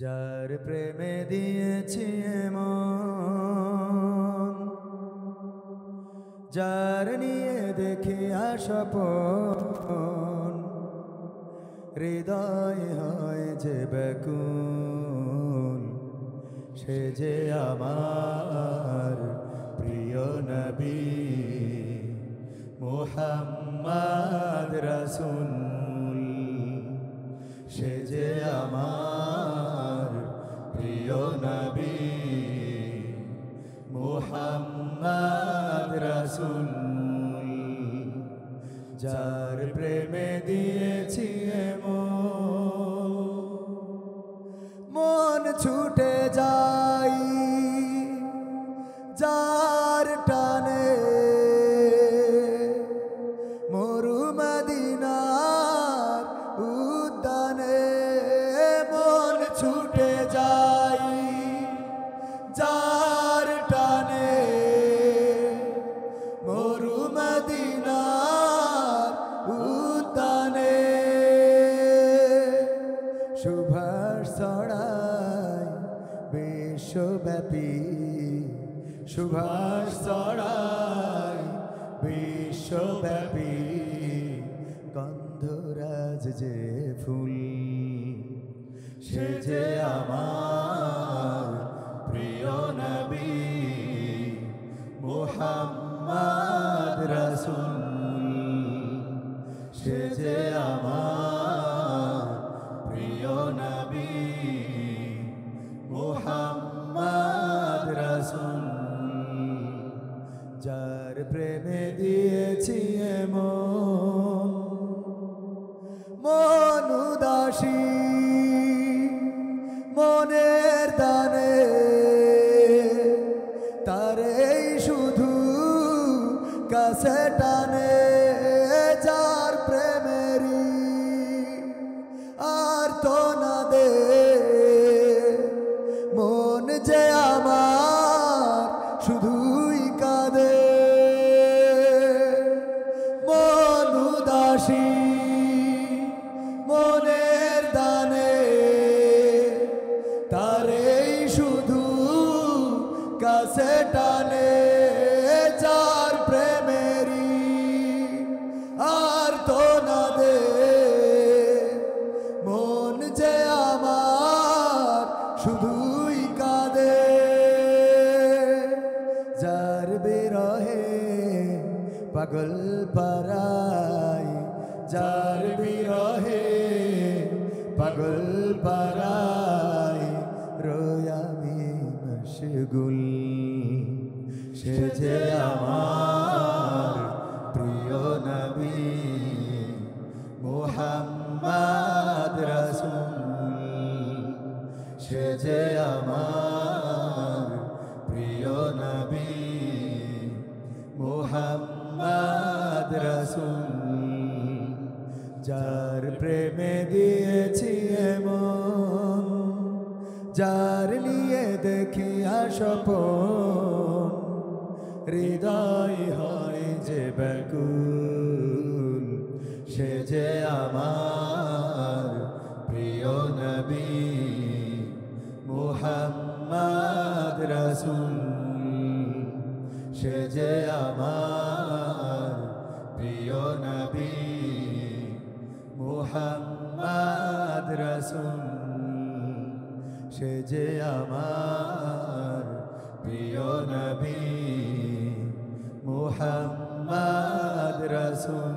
যার প্রেমে দিয়েছি মন, যার নিয়ে দেখি স্বপন, হৃদয় হয় যে ব্যাকুল, সে যে আমার প্রিয় নবী মুহাম্মদ রাসূল। সে যে আমার প্রিয় নবী মুহাম্মদ রাসূল। যার প্রেমে দিয়েছি মন ছুটে যাই যার টানে, মরু মদিনার উদ্যানে। মন ছুটে যাই যার টানে, মরু মদিনার উদ্যানে। সুভাষ ছড়ায় বিশ্বব্যাপী, সুভাষ ছড়ায় বিশ্বব্যাপী, গন্ধরাজ যে ফুল। সে যে আমার প্রিয় নবী মুহাম্মদ রাসূল। সে যে আমার প্রিয় নবী মুহাম্মদ রাসূল। যার প্রেমে দিয়েছি মন উদাসী মনের দানে, তারেই শুধু কাছে টানে। যার প্রেমেরই আর তো না দে, মন যে আমার শুধুই কাঁদে। মন উদাসী মনের দানে, তারেই শুধু কাছে টানে। যার প্রেমেরই আর তো না দে, মন যে আমার শুধুই কাঁদে। যার বিরহে পাগল পারাই, যার বিরহে পাগল পারাই, রোয়ামি মশগুল। সে যে আমার প্রিয় নবী মুহাম্মদ রাসূল। সে যে আমার প্রিয় নবী মুহাম্মদ রাসূল। যার প্রেমে দিয়েছি মন, যার নিয়ে দেখি স্বপন, হৃদয় হয় যে ব্যাকুল। সে যে আমার প্রিয় নবী মুহাম্মদ রাসূল। সে যে আমার প্রিয় নবী মুহাম্মদ রাসূল। সে যে আমার প্রিয় নবী মুহাম্মদ রাসূল।